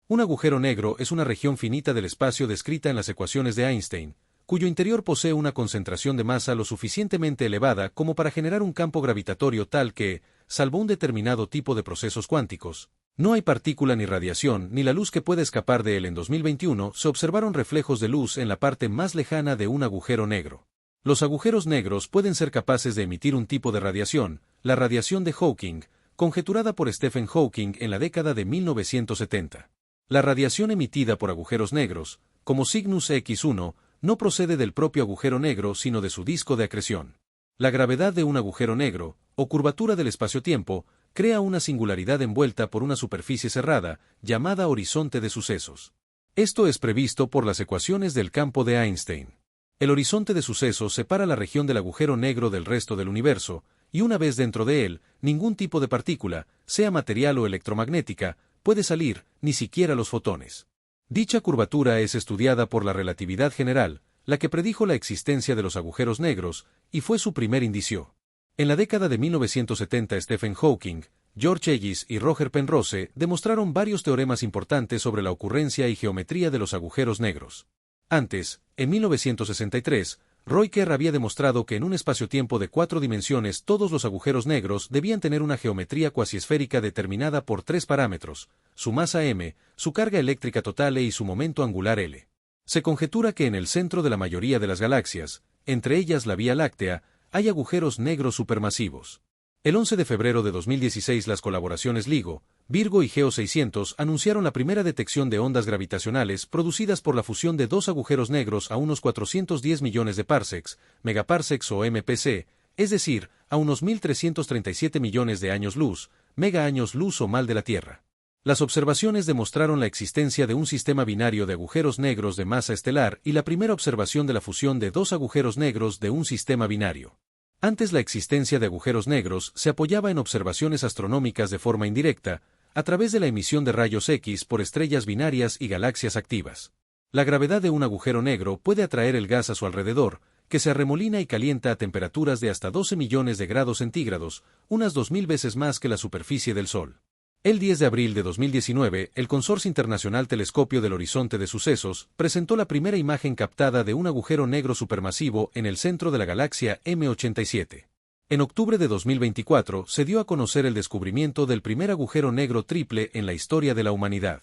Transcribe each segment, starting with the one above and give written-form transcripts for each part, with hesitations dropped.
Un agujero negro es una región finita del espacio descrita en las ecuaciones de Einstein, cuyo interior posee una concentración de masa lo suficientemente elevada como para generar un campo gravitatorio tal que, salvo un determinado tipo de procesos cuánticos, no hay partícula ni radiación ni la luz que pueda escapar de él. En 2021 se observaron reflejos de luz en la parte más lejana de un agujero negro. Los agujeros negros pueden ser capaces de emitir un tipo de radiación, la radiación de Hawking, conjeturada por Stephen Hawking en la década de 1970. La radiación emitida por agujeros negros, como Cygnus X1, no procede del propio agujero negro sino de su disco de acreción. La gravedad de un agujero negro, o curvatura del espacio-tiempo, crea una singularidad envuelta por una superficie cerrada, llamada horizonte de sucesos. Esto es previsto por las ecuaciones del campo de Einstein. El horizonte de sucesos separa la región del agujero negro del resto del universo, y una vez dentro de él, ningún tipo de partícula, sea material o electromagnética, puede salir, ni siquiera los fotones. Dicha curvatura es estudiada por la relatividad general, la que predijo la existencia de los agujeros negros, y fue su primer indicio. En la década de 1970 Stephen Hawking, George Ellis y Roger Penrose demostraron varios teoremas importantes sobre la ocurrencia y geometría de los agujeros negros. Antes, en 1963, Roy Kerr había demostrado que en un espacio-tiempo de 4 dimensiones todos los agujeros negros debían tener una geometría cuasiesférica determinada por 3 parámetros, su masa m, su carga eléctrica total e y su momento angular L. Se conjetura que en el centro de la mayoría de las galaxias, entre ellas la Vía Láctea, hay agujeros negros supermasivos. El 11 de febrero de 2016 las colaboraciones LIGO, Virgo y GEO 600 anunciaron la primera detección de ondas gravitacionales producidas por la fusión de dos agujeros negros a unos 410 millones de parsecs, megaparsecs o MPC, es decir, a unos 1.337 millones de años luz, megaaños luz o mal de la Tierra. Las observaciones demostraron la existencia de un sistema binario de agujeros negros de masa estelar y la primera observación de la fusión de dos agujeros negros de un sistema binario. Antes la existencia de agujeros negros se apoyaba en observaciones astronómicas de forma indirecta, a través de la emisión de rayos X por estrellas binarias y galaxias activas. La gravedad de un agujero negro puede atraer el gas a su alrededor, que se arremolina y calienta a temperaturas de hasta 12 millones de grados centígrados, unas 2000 veces más que la superficie del Sol. El 10 de abril de 2019, el Consorcio Internacional Telescopio del Horizonte de Sucesos presentó la primera imagen captada de un agujero negro supermasivo en el centro de la galaxia M87. En octubre de 2024 se dio a conocer el descubrimiento del primer agujero negro triple en la historia de la humanidad.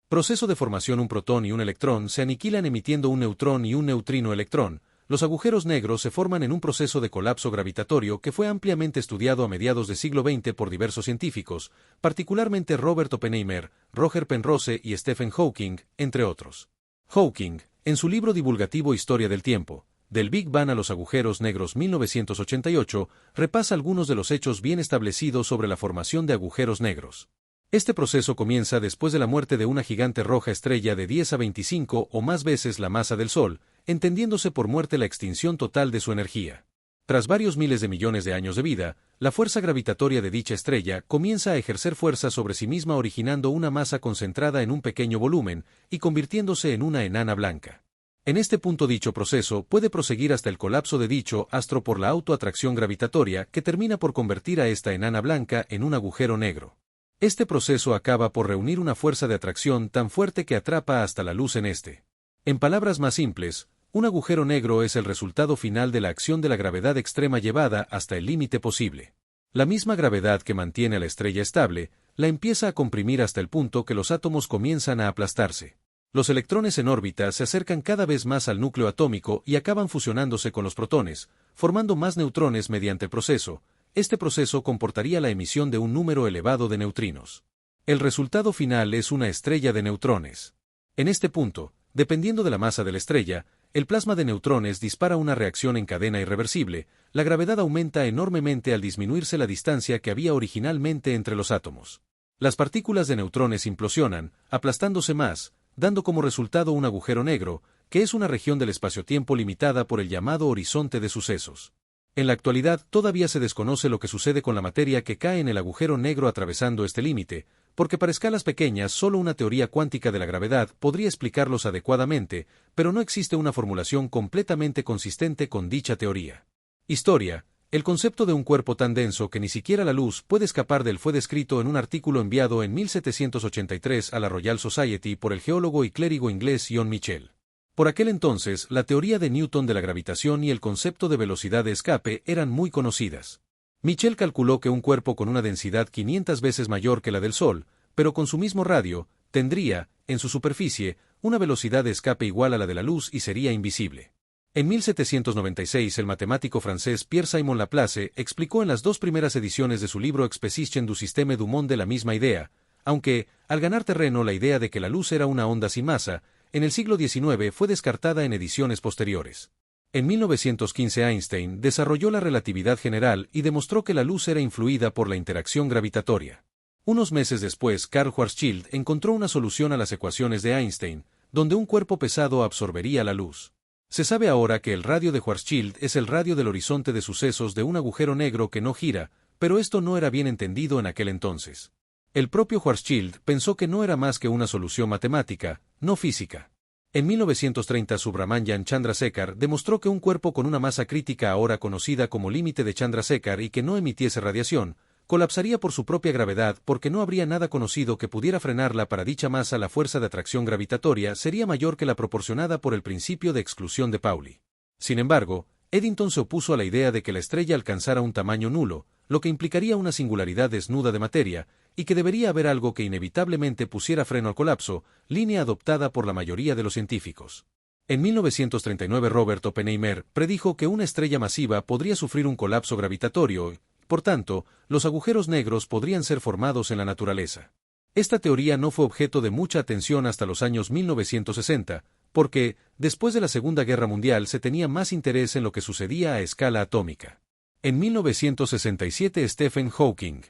Proceso de formación: un protón y un electrón se aniquilan emitiendo un neutrón y un neutrino electrón. Los agujeros negros se forman en un proceso de colapso gravitatorio que fue ampliamente estudiado a mediados del siglo XX por diversos científicos, particularmente Robert Oppenheimer, Roger Penrose y Stephen Hawking, entre otros. Hawking, en su libro divulgativo Historia del Tiempo, del Big Bang a los agujeros negros 1988, repasa algunos de los hechos bien establecidos sobre la formación de agujeros negros. Este proceso comienza después de la muerte de una gigante roja estrella de 10 a 25 o más veces la masa del Sol, entendiéndose por muerte la extinción total de su energía. Tras varios miles de millones de años de vida, la fuerza gravitatoria de dicha estrella comienza a ejercer fuerza sobre sí misma originando una masa concentrada en un pequeño volumen y convirtiéndose en una enana blanca. En este punto dicho proceso puede proseguir hasta el colapso de dicho astro por la autoatracción gravitatoria que termina por convertir a esta enana blanca en un agujero negro. Este proceso acaba por reunir una fuerza de atracción tan fuerte que atrapa hasta la luz en este. En palabras más simples, un agujero negro es el resultado final de la acción de la gravedad extrema llevada hasta el límite posible. La misma gravedad que mantiene a la estrella estable, la empieza a comprimir hasta el punto que los átomos comienzan a aplastarse. Los electrones en órbita se acercan cada vez más al núcleo atómico y acaban fusionándose con los protones, formando más neutrones mediante el proceso. Este proceso comportaría la emisión de un número elevado de neutrinos. El resultado final es una estrella de neutrones. En este punto, dependiendo de la masa de la estrella, el plasma de neutrones dispara una reacción en cadena irreversible. La gravedad aumenta enormemente al disminuirse la distancia que había originalmente entre los átomos. Las partículas de neutrones implosionan, aplastándose más, dando como resultado un agujero negro, que es una región del espacio-tiempo limitada por el llamado horizonte de sucesos. En la actualidad todavía se desconoce lo que sucede con la materia que cae en el agujero negro atravesando este límite, porque para escalas pequeñas solo una teoría cuántica de la gravedad podría explicarlos adecuadamente, pero no existe una formulación completamente consistente con dicha teoría. Historia: El concepto de un cuerpo tan denso que ni siquiera la luz puede escapar de él fue descrito en un artículo enviado en 1783 a la Royal Society por el geólogo y clérigo inglés John Michell. Por aquel entonces, la teoría de Newton de la gravitación y el concepto de velocidad de escape eran muy conocidas. Michell calculó que un cuerpo con una densidad 500 veces mayor que la del Sol, pero con su mismo radio, tendría, en su superficie, una velocidad de escape igual a la de la luz y sería invisible. En 1796 el matemático francés Pierre-Simon Laplace explicó en las dos primeras ediciones de su libro Exposition du système du monde la misma idea, aunque, al ganar terreno la idea de que la luz era una onda sin masa, en el siglo XIX fue descartada en ediciones posteriores. En 1915 Einstein desarrolló la relatividad general y demostró que la luz era influida por la interacción gravitatoria. Unos meses después Karl Schwarzschild encontró una solución a las ecuaciones de Einstein, donde un cuerpo pesado absorbería la luz. Se sabe ahora que el radio de Schwarzschild es el radio del horizonte de sucesos de un agujero negro que no gira, pero esto no era bien entendido en aquel entonces. El propio Schwarzschild pensó que no era más que una solución matemática, no física. En 1930 Subrahmanyan Chandrasekhar demostró que un cuerpo con una masa crítica ahora conocida como límite de Chandrasekhar y que no emitiese radiación, colapsaría por su propia gravedad porque no habría nada conocido que pudiera frenarla. Para dicha masa la fuerza de atracción gravitatoria sería mayor que la proporcionada por el principio de exclusión de Pauli. Sin embargo, Eddington se opuso a la idea de que la estrella alcanzara un tamaño nulo, lo que implicaría una singularidad desnuda de materia, y que debería haber algo que inevitablemente pusiera freno al colapso, línea adoptada por la mayoría de los científicos. En 1939 Robert Oppenheimer predijo que una estrella masiva podría sufrir un colapso gravitatorio y, por tanto, los agujeros negros podrían ser formados en la naturaleza. Esta teoría no fue objeto de mucha atención hasta los años 1960, porque, después de la Segunda Guerra Mundial se tenía más interés en lo que sucedía a escala atómica. En 1967 Stephen Hawking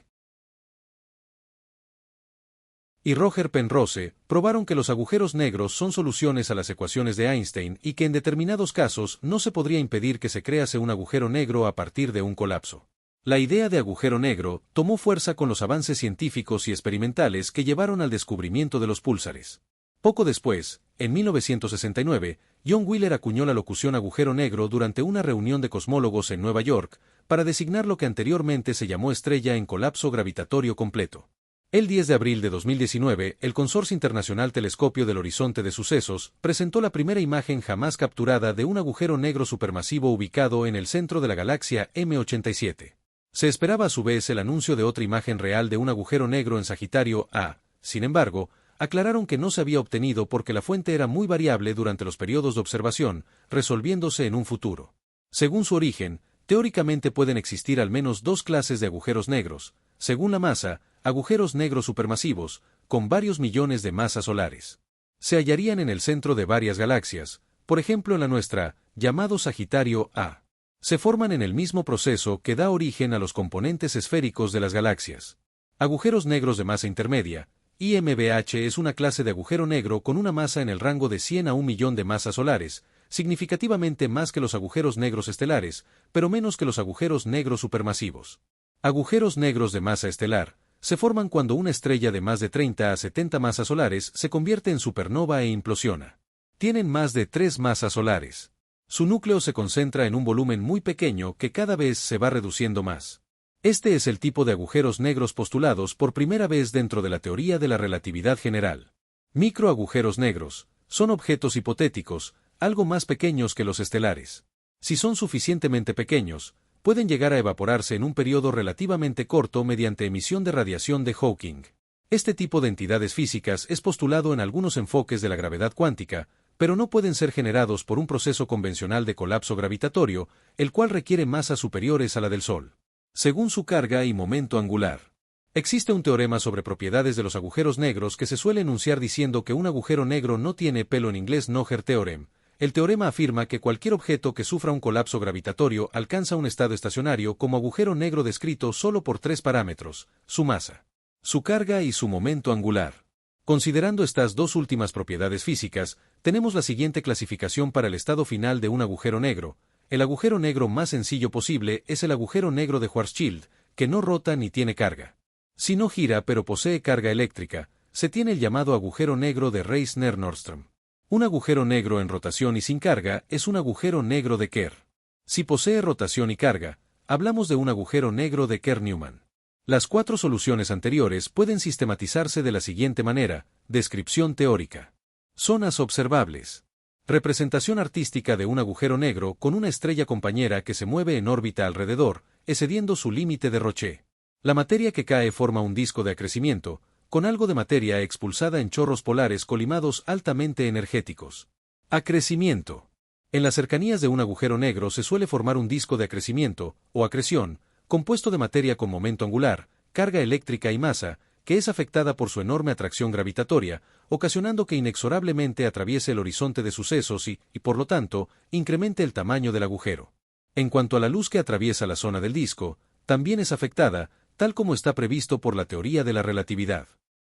y Roger Penrose probaron que los agujeros negros son soluciones a las ecuaciones de Einstein y que en determinados casos no se podría impedir que se crease un agujero negro a partir de un colapso. La idea de agujero negro tomó fuerza con los avances científicos y experimentales que llevaron al descubrimiento de los púlsares. Poco después, en 1969, John Wheeler acuñó la locución agujero negro durante una reunión de cosmólogos en Nueva York, para designar lo que anteriormente se llamó estrella en colapso gravitatorio completo. El 10 de abril de 2019, el Consorcio Internacional Telescopio del Horizonte de Sucesos presentó la primera imagen jamás capturada de un agujero negro supermasivo ubicado en el centro de la galaxia M87. Se esperaba a su vez el anuncio de otra imagen real de un agujero negro en Sagitario A. Sin embargo, aclararon que no se había obtenido porque la fuente era muy variable durante los periodos de observación, resolviéndose en un futuro. Según su origen, teóricamente pueden existir al menos dos clases de agujeros negros, según la masa, agujeros negros supermasivos, con varios millones de masas solares. Se hallarían en el centro de varias galaxias, por ejemplo en la nuestra, llamado Sagitario A. Se forman en el mismo proceso que da origen a los componentes esféricos de las galaxias. Agujeros negros de masa intermedia, IMBH es una clase de agujero negro con una masa en el rango de 100 a 1 millón de masas solares, significativamente más que los agujeros negros estelares, pero menos que los agujeros negros supermasivos. Agujeros negros de masa estelar se forman cuando una estrella de más de 30 a 70 masas solares se convierte en supernova e implosiona. Tienen más de 3 masas solares. Su núcleo se concentra en un volumen muy pequeño que cada vez se va reduciendo más. Este es el tipo de agujeros negros postulados por primera vez dentro de la teoría de la relatividad general. Microagujeros negros son objetos hipotéticos, algo más pequeños que los estelares. Si son suficientemente pequeños, pueden llegar a evaporarse en un periodo relativamente corto mediante emisión de radiación de Hawking. Este tipo de entidades físicas es postulado en algunos enfoques de la gravedad cuántica, pero no pueden ser generados por un proceso convencional de colapso gravitatorio, el cual requiere masas superiores a la del Sol. Según su carga y momento angular. Existe un teorema sobre propiedades de los agujeros negros que se suele enunciar diciendo que un agujero negro no tiene pelo, en inglés Noether Theorem. El teorema afirma que cualquier objeto que sufra un colapso gravitatorio alcanza un estado estacionario como agujero negro descrito solo por 3 parámetros: su masa, su carga y su momento angular. Considerando estas dos últimas propiedades físicas, tenemos la siguiente clasificación para el estado final de un agujero negro. El agujero negro más sencillo posible es el agujero negro de Schwarzschild, que no rota ni tiene carga. Si no gira pero posee carga eléctrica, se tiene el llamado agujero negro de Reissner-Nordström. Un agujero negro en rotación y sin carga es un agujero negro de Kerr. Si posee rotación y carga, hablamos de un agujero negro de Kerr-Newman. Las 4 soluciones anteriores pueden sistematizarse de la siguiente manera: descripción teórica. Zonas observables. Representación artística de un agujero negro con una estrella compañera que se mueve en órbita alrededor, excediendo su límite de Roche. La materia que cae forma un disco de acrecimiento, con algo de materia expulsada en chorros polares colimados altamente energéticos. Acrecimiento. En las cercanías de un agujero negro se suele formar un disco de acrecimiento, o acreción, compuesto de materia con momento angular, carga eléctrica y masa, que es afectada por su enorme atracción gravitatoria, ocasionando que inexorablemente atraviese el horizonte de sucesos y, por lo tanto, incremente el tamaño del agujero. En cuanto a la luz que atraviesa la zona del disco, también es afectada, tal como está previsto por la teoría de la relatividad.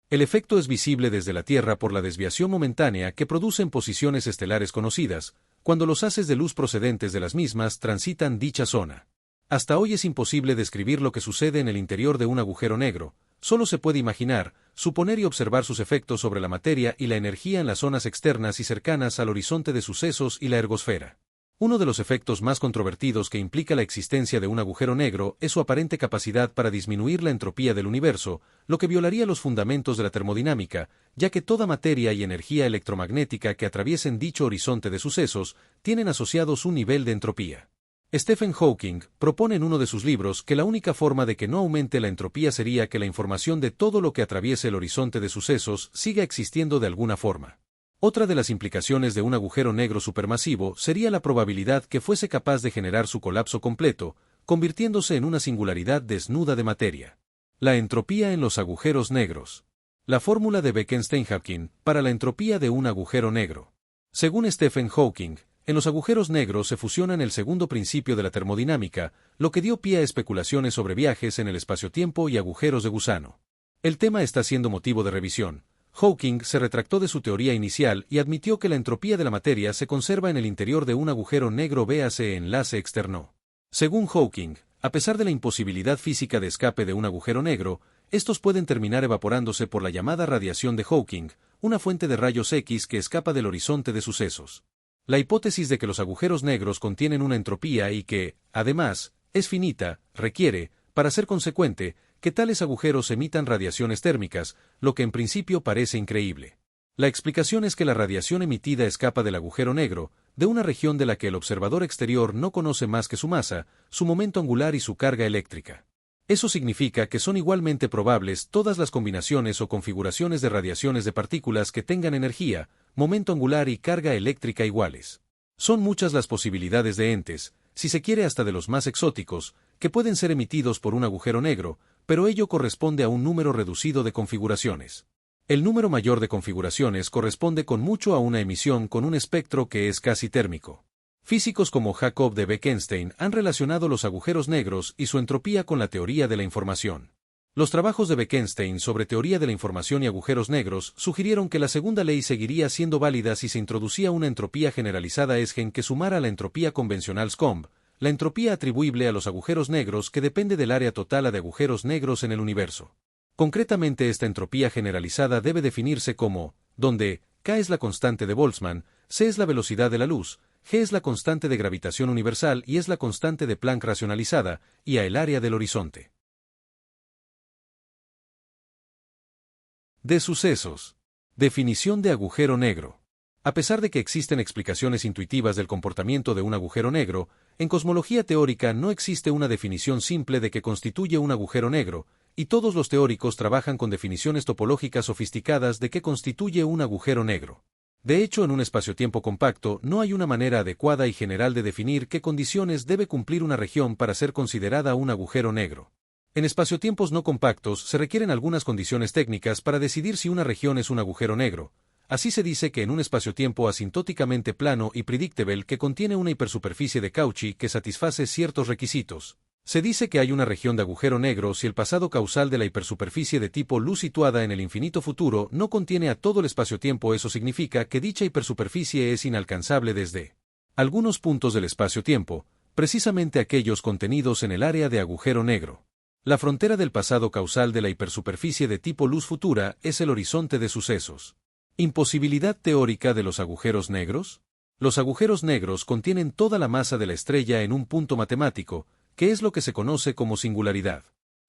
El efecto es visible desde la Tierra por la desviación momentánea que producen posiciones estelares conocidas, cuando los haces de luz procedentes de las mismas transitan dicha zona. Hasta hoy es imposible describir lo que sucede en el interior de un agujero negro, solo se puede imaginar, suponer y observar sus efectos sobre la materia y la energía en las zonas externas y cercanas al horizonte de sucesos y la ergosfera. Uno de los efectos más controvertidos que implica la existencia de un agujero negro es su aparente capacidad para disminuir la entropía del universo, lo que violaría los fundamentos de la termodinámica, ya que toda materia y energía electromagnética que atraviesen dicho horizonte de sucesos tienen asociados un nivel de entropía. Stephen Hawking propone en uno de sus libros que la única forma de que no aumente la entropía sería que la información de todo lo que atraviese el horizonte de sucesos siga existiendo de alguna forma. Otra de las implicaciones de un agujero negro supermasivo sería la probabilidad que fuese capaz de generar su colapso completo, convirtiéndose en una singularidad desnuda de materia. La entropía en los agujeros negros. La fórmula de Bekenstein-Hawking para la entropía de un agujero negro. Según Stephen Hawking, en los agujeros negros se fusionan el segundo principio de la termodinámica, lo que dio pie a especulaciones sobre viajes en el espacio-tiempo y agujeros de gusano. El tema está siendo motivo de revisión. Hawking se retractó de su teoría inicial y admitió que la entropía de la materia se conserva en el interior de un agujero negro, véase enlace externo. Según Hawking, a pesar de la imposibilidad física de escape de un agujero negro, estos pueden terminar evaporándose por la llamada radiación de Hawking, una fuente de rayos X que escapa del horizonte de sucesos. La hipótesis de que los agujeros negros contienen una entropía y que, además, es finita, requiere, para ser consecuente, que tales agujeros emitan radiaciones térmicas, lo que en principio parece increíble. La explicación es que la radiación emitida escapa del agujero negro, de una región de la que el observador exterior no conoce más que su masa, su momento angular y su carga eléctrica. Eso significa que son igualmente probables todas las combinaciones o configuraciones de radiaciones de partículas que tengan energía, momento angular y carga eléctrica iguales. Son muchas las posibilidades de entes, si se quiere hasta de los más exóticos, que pueden ser emitidos por un agujero negro, pero ello corresponde a un número reducido de configuraciones. El número mayor de configuraciones corresponde con mucho a una emisión con un espectro que es casi térmico. Físicos como Jacob de Bekenstein han relacionado los agujeros negros y su entropía con la teoría de la información. Los trabajos de Bekenstein sobre teoría de la información y agujeros negros sugirieron que la segunda ley seguiría siendo válida si se introducía una entropía generalizada Esgen que sumara a la entropía convencional SCOMB, la entropía atribuible a los agujeros negros que depende del área total de agujeros negros en el universo. Concretamente, esta entropía generalizada debe definirse como, donde K es la constante de Boltzmann, C es la velocidad de la luz, G es la constante de gravitación universal y es la constante de Planck racionalizada, y A el área del horizonte. De sucesos. Definición de agujero negro. A pesar de que existen explicaciones intuitivas del comportamiento de un agujero negro, en cosmología teórica no existe una definición simple de qué constituye un agujero negro, y todos los teóricos trabajan con definiciones topológicas sofisticadas de qué constituye un agujero negro. De hecho, en un espacio-tiempo compacto no hay una manera adecuada y general de definir qué condiciones debe cumplir una región para ser considerada un agujero negro. En espaciotiempos no compactos se requieren algunas condiciones técnicas para decidir si una región es un agujero negro. Así se dice que en un espacio-tiempo asintóticamente plano y predictable que contiene una hipersuperficie de Cauchy que satisface ciertos requisitos, se dice que hay una región de agujero negro si el pasado causal de la hipersuperficie de tipo luz situada en el infinito futuro no contiene a todo el espacio-tiempo. Eso significa que dicha hipersuperficie es inalcanzable desde algunos puntos del espacio-tiempo, precisamente aquellos contenidos en el área de agujero negro. La frontera del pasado causal de la hipersuperficie de tipo luz futura es el horizonte de sucesos. ¿Imposibilidad teórica de los agujeros negros? Los agujeros negros contienen toda la masa de la estrella en un punto matemático, que es lo que se conoce como singularidad.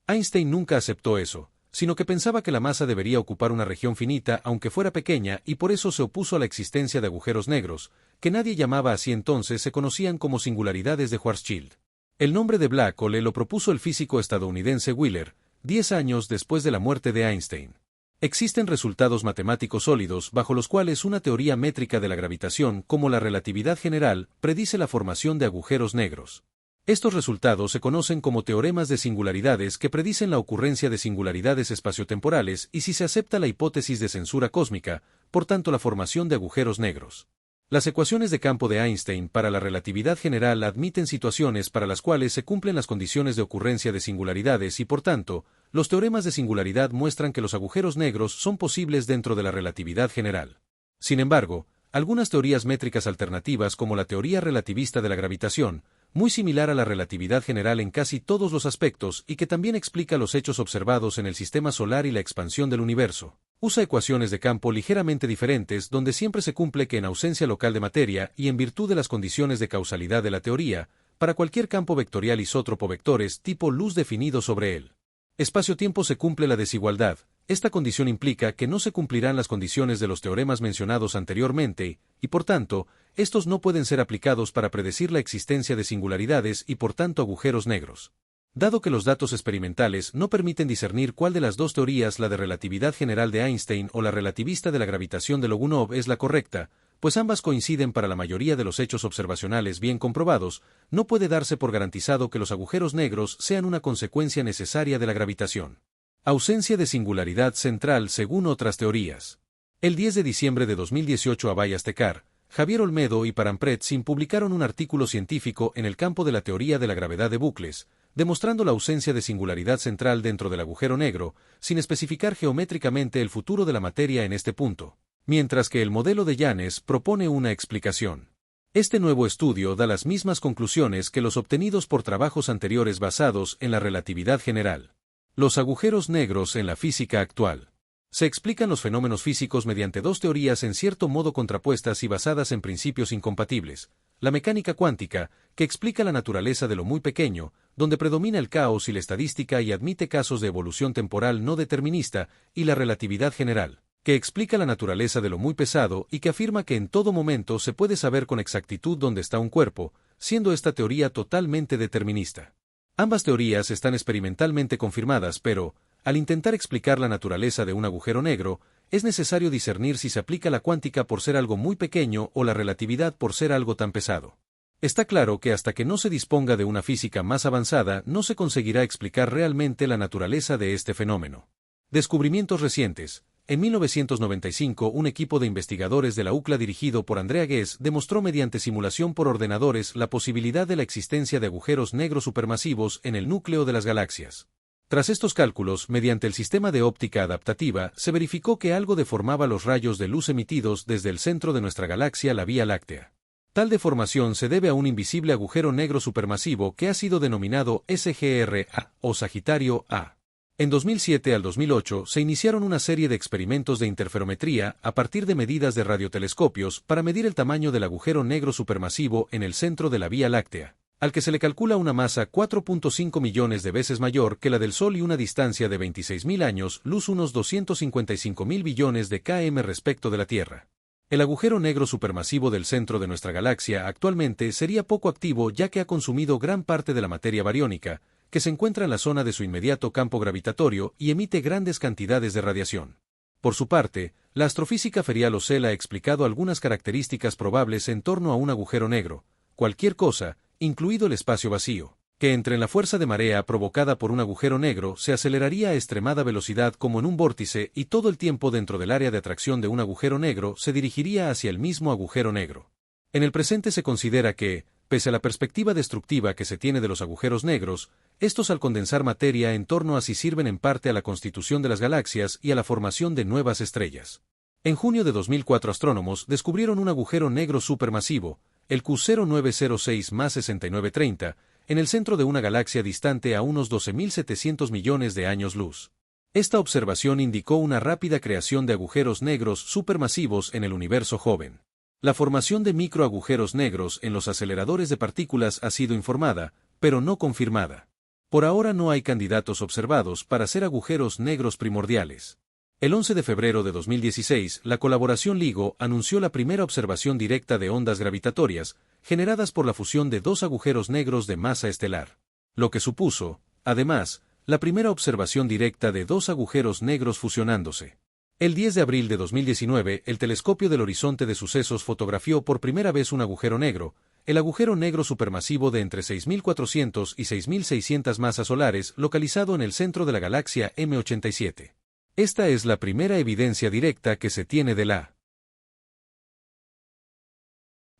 Einstein nunca aceptó eso, sino que pensaba que la masa debería ocupar una región finita aunque fuera pequeña y por eso se opuso a la existencia de agujeros negros, que nadie llamaba así entonces se conocían como singularidades de Schwarzschild. El nombre de Black Hole lo propuso el físico estadounidense Wheeler, 10 años después de la muerte de Einstein. Existen resultados matemáticos sólidos bajo los cuales una teoría métrica de la gravitación, como la relatividad general, predice la formación de agujeros negros. Estos resultados se conocen como teoremas de singularidades que predicen la ocurrencia de singularidades espaciotemporales y si se acepta la hipótesis de censura cósmica, por tanto la formación de agujeros negros. Las ecuaciones de campo de Einstein para la relatividad general admiten situaciones para las cuales se cumplen las condiciones de ocurrencia de singularidades y por tanto, los teoremas de singularidad muestran que los agujeros negros son posibles dentro de la relatividad general. Sin embargo, algunas teorías métricas alternativas como la teoría relativista de la gravitación, muy similar a la relatividad general en casi todos los aspectos y que también explica los hechos observados en el sistema solar y la expansión del universo, usa ecuaciones de campo ligeramente diferentes donde siempre se cumple que en ausencia local de materia y en virtud de las condiciones de causalidad de la teoría, para cualquier campo vectorial isótropo vectores tipo luz definido sobre él. Espacio-tiempo se cumple la desigualdad. Esta condición implica que no se cumplirán las condiciones de los teoremas mencionados anteriormente, y por tanto, estos no pueden ser aplicados para predecir la existencia de singularidades y por tanto agujeros negros. Dado que los datos experimentales no permiten discernir cuál de las dos teorías, la de relatividad general de Einstein o la relativista de la gravitación de Logunov, es la correcta, pues ambas coinciden para la mayoría de los hechos observacionales bien comprobados, no puede darse por garantizado que los agujeros negros sean una consecuencia necesaria de la gravitación. Ausencia de singularidad central según otras teorías. El 10 de diciembre de 2018 Abay Astecar, Javier Olmedo y Parampretsin publicaron un artículo científico en el campo de la teoría de la gravedad de bucles, demostrando la ausencia de singularidad central dentro del agujero negro, sin especificar geométricamente el futuro de la materia en este punto, mientras que el modelo de Yanes propone una explicación. Este nuevo estudio da las mismas conclusiones que los obtenidos por trabajos anteriores basados en la relatividad general. Los agujeros negros en la física actual. Se explican los fenómenos físicos mediante dos teorías en cierto modo contrapuestas y basadas en principios incompatibles. La mecánica cuántica, que explica la naturaleza de lo muy pequeño, donde predomina el caos y la estadística y admite casos de evolución temporal no determinista, y la relatividad general, que explica la naturaleza de lo muy pesado y que afirma que en todo momento se puede saber con exactitud dónde está un cuerpo, siendo esta teoría totalmente determinista. Ambas teorías están experimentalmente confirmadas, pero, al intentar explicar la naturaleza de un agujero negro, es necesario discernir si se aplica la cuántica por ser algo muy pequeño o la relatividad por ser algo tan pesado. Está claro que hasta que no se disponga de una física más avanzada no se conseguirá explicar realmente la naturaleza de este fenómeno. Descubrimientos recientes. En 1995 un equipo de investigadores de la UCLA dirigido por Andrea Ghez demostró mediante simulación por ordenadores la posibilidad de la existencia de agujeros negros supermasivos en el núcleo de las galaxias. Tras estos cálculos, mediante el sistema de óptica adaptativa, se verificó que algo deformaba los rayos de luz emitidos desde el centro de nuestra galaxia, la Vía Láctea. Tal deformación se debe a un invisible agujero negro supermasivo que ha sido denominado SGR-A o Sagitario A. En 2007 al 2008 se iniciaron una serie de experimentos de interferometría a partir de medidas de radiotelescopios para medir el tamaño del agujero negro supermasivo en el centro de la Vía Láctea, al que se le calcula una masa 4.5 millones de veces mayor que la del Sol y una distancia de 26.000 años luz, unos 255.000 billones de km respecto de la Tierra. El agujero negro supermasivo del centro de nuestra galaxia actualmente sería poco activo ya que ha consumido gran parte de la materia bariónica, que se encuentra en la zona de su inmediato campo gravitatorio y emite grandes cantidades de radiación. Por su parte, la astrofísica Ferial Ocel ha explicado algunas características probables en torno a un agujero negro, cualquier cosa, incluido el espacio vacío, que entre en la fuerza de marea provocada por un agujero negro se aceleraría a extremada velocidad como en un vórtice y todo el tiempo dentro del área de atracción de un agujero negro se dirigiría hacia el mismo agujero negro. En el presente se considera que, pese a la perspectiva destructiva que se tiene de los agujeros negros, estos al condensar materia en torno a sí sirven en parte a la constitución de las galaxias y a la formación de nuevas estrellas. En junio de 2004 astrónomos descubrieron un agujero negro supermasivo, el Q0906+6930, en el centro de una galaxia distante a unos 12.700 millones de años luz. Esta observación indicó una rápida creación de agujeros negros supermasivos en el universo joven. La formación de microagujeros negros en los aceleradores de partículas ha sido informada, pero no confirmada. Por ahora no hay candidatos observados para ser agujeros negros primordiales. El 11 de febrero de 2016, la colaboración LIGO anunció la primera observación directa de ondas gravitatorias, generadas por la fusión de dos agujeros negros de masa estelar. Lo que supuso, además, la primera observación directa de dos agujeros negros fusionándose. El 10 de abril de 2019, el telescopio del Horizonte de Sucesos fotografió por primera vez un agujero negro, el agujero negro supermasivo de entre 6.400 y 6.600 masas solares, localizado en el centro de la galaxia M87. Esta es la primera evidencia directa que se tiene de la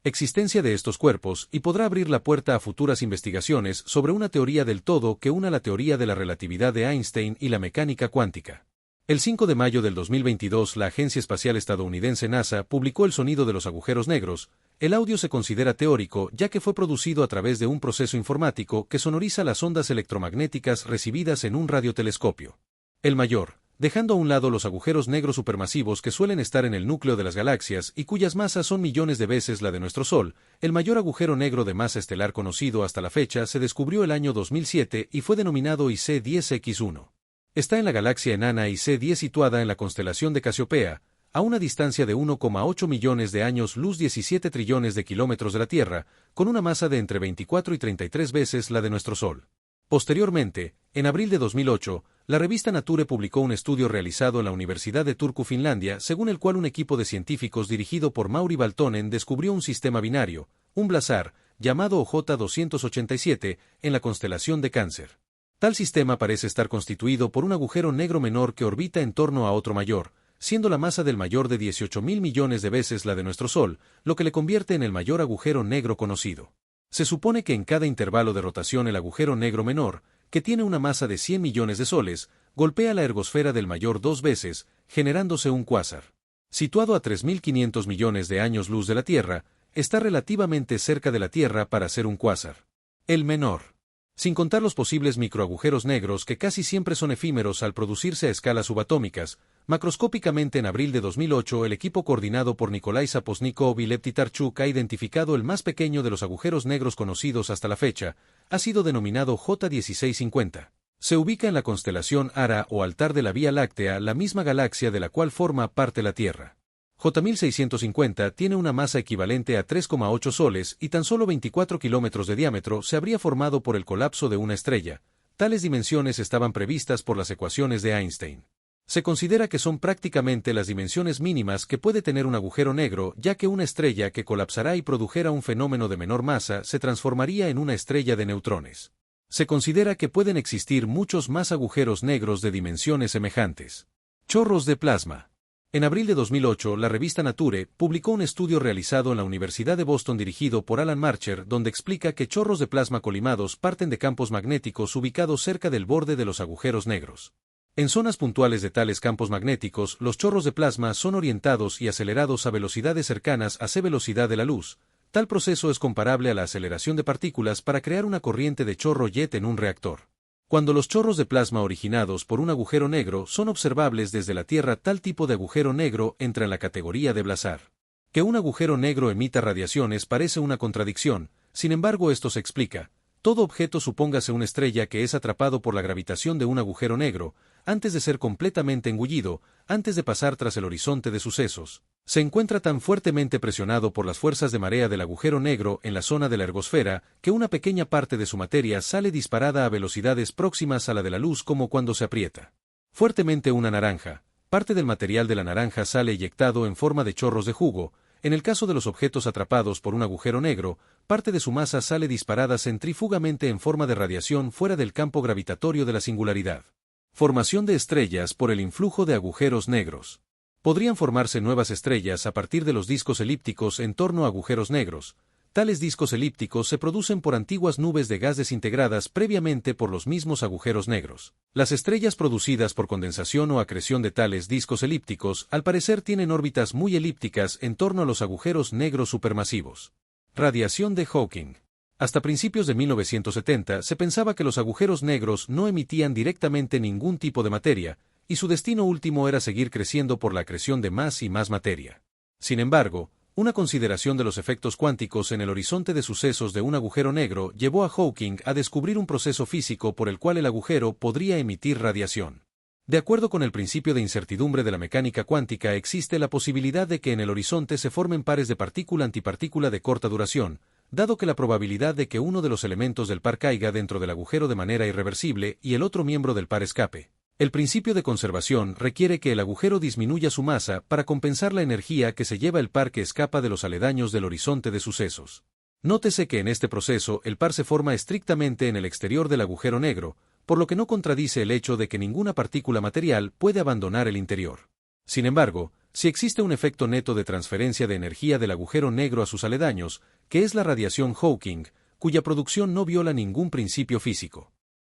existencia de estos cuerpos y podrá abrir la puerta a futuras investigaciones sobre una teoría del todo que una la teoría de la relatividad de Einstein y la mecánica cuántica. El 5 de mayo del 2022, la Agencia Espacial Estadounidense NASA publicó el sonido de los agujeros negros. El audio se considera teórico ya que fue producido a través de un proceso informático que sonoriza las ondas electromagnéticas recibidas en un radiotelescopio. El mayor, dejando a un lado los agujeros negros supermasivos que suelen estar en el núcleo de las galaxias y cuyas masas son millones de veces la de nuestro Sol, el mayor agujero negro de masa estelar conocido hasta la fecha se descubrió el año 2007 y fue denominado IC10X1. Está en la galaxia enana IC10 situada en la constelación de Casiopea, a una distancia de 1,8 millones de años luz 17 trillones de kilómetros de la Tierra, con una masa de entre 24 y 33 veces la de nuestro Sol. Posteriormente, en abril de 2008, la revista Nature publicó un estudio realizado en la Universidad de Turku, Finlandia, según el cual un equipo de científicos dirigido por Mauri Valtonen descubrió un sistema binario, un blazar, llamado OJ287, en la constelación de Cáncer. Tal sistema parece estar constituido por un agujero negro menor que orbita en torno a otro mayor, siendo la masa del mayor de 18.000 millones de veces la de nuestro Sol, lo que le convierte en el mayor agujero negro conocido. Se supone que en cada intervalo de rotación el agujero negro menor, que tiene una masa de 100 millones de soles, golpea la ergosfera del mayor dos veces, generándose un cuásar. Situado a 3.500 millones de años luz de la Tierra, está relativamente cerca de la Tierra para ser un cuásar. El menor. Sin contar los posibles microagujeros negros que casi siempre son efímeros al producirse a escalas subatómicas, macroscópicamente en abril de 2008 el equipo coordinado por Nikolai Saposnikov y Lev Titarchuk ha identificado el más pequeño de los agujeros negros conocidos hasta la fecha, ha sido denominado J1650. Se ubica en la constelación Ara o altar de la Vía Láctea, la misma galaxia de la cual forma parte la Tierra. J1650 tiene una masa equivalente a 3,8 soles y tan solo 24 kilómetros de diámetro. Se habría formado por el colapso de una estrella. Tales dimensiones estaban previstas por las ecuaciones de Einstein. Se considera que son prácticamente las dimensiones mínimas que puede tener un agujero negro, ya que una estrella que colapsará y produjera un fenómeno de menor masa se transformaría en una estrella de neutrones. Se considera que pueden existir muchos más agujeros negros de dimensiones semejantes. Chorros de plasma. En abril de 2008, la revista Nature publicó un estudio realizado en la Universidad de Boston dirigido por Alan Marcher, donde explica que chorros de plasma colimados parten de campos magnéticos ubicados cerca del borde de los agujeros negros. En zonas puntuales de tales campos magnéticos, los chorros de plasma son orientados y acelerados a velocidades cercanas a c velocidad de la luz. Tal proceso es comparable a la aceleración de partículas para crear una corriente de chorro jet en un reactor. Cuando los chorros de plasma originados por un agujero negro son observables desde la Tierra, tal tipo de agujero negro entra en la categoría de blazar. Que un agujero negro emita radiaciones parece una contradicción, sin embargo esto se explica. Todo objeto, supóngase una estrella, que es atrapado por la gravitación de un agujero negro, antes de ser completamente engullido, antes de pasar tras el horizonte de sucesos, se encuentra tan fuertemente presionado por las fuerzas de marea del agujero negro en la zona de la ergosfera, que una pequeña parte de su materia sale disparada a velocidades próximas a la de la luz, como cuando se aprieta fuertemente una naranja. Parte del material de la naranja sale eyectado en forma de chorros de jugo. En el caso de los objetos atrapados por un agujero negro, parte de su masa sale disparada centrífugamente en forma de radiación fuera del campo gravitatorio de la singularidad. Formación de estrellas por el influjo de agujeros negros. Podrían formarse nuevas estrellas a partir de los discos elípticos en torno a agujeros negros. Tales discos elípticos se producen por antiguas nubes de gas desintegradas previamente por los mismos agujeros negros. Las estrellas producidas por condensación o acreción de tales discos elípticos, al parecer, tienen órbitas muy elípticas en torno a los agujeros negros supermasivos. Radiación de Hawking. Hasta principios de 1970 se pensaba que los agujeros negros no emitían directamente ningún tipo de materia, y su destino último era seguir creciendo por la acreción de más y más materia. Sin embargo, Una consideración de los efectos cuánticos en el horizonte de sucesos de un agujero negro llevó a Hawking a descubrir un proceso físico por el cual el agujero podría emitir radiación. De acuerdo con el principio de incertidumbre de la mecánica cuántica, existe la posibilidad de que en el horizonte se formen pares de partícula-antipartícula de corta duración, dado que la probabilidad de que uno de los elementos del par caiga dentro del agujero de manera irreversible y el otro miembro del par escape. El principio de conservación requiere que el agujero disminuya su masa para compensar la energía que se lleva el par que escapa de los aledaños del horizonte de sucesos. Nótese que en este proceso el par se forma estrictamente en el exterior del agujero negro, por lo que no contradice el hecho de que ninguna partícula material puede abandonar el interior. Sin embargo, si existe un efecto neto de transferencia de energía del agujero negro a sus aledaños, que es la radiación Hawking, cuya producción no viola ningún principio físico.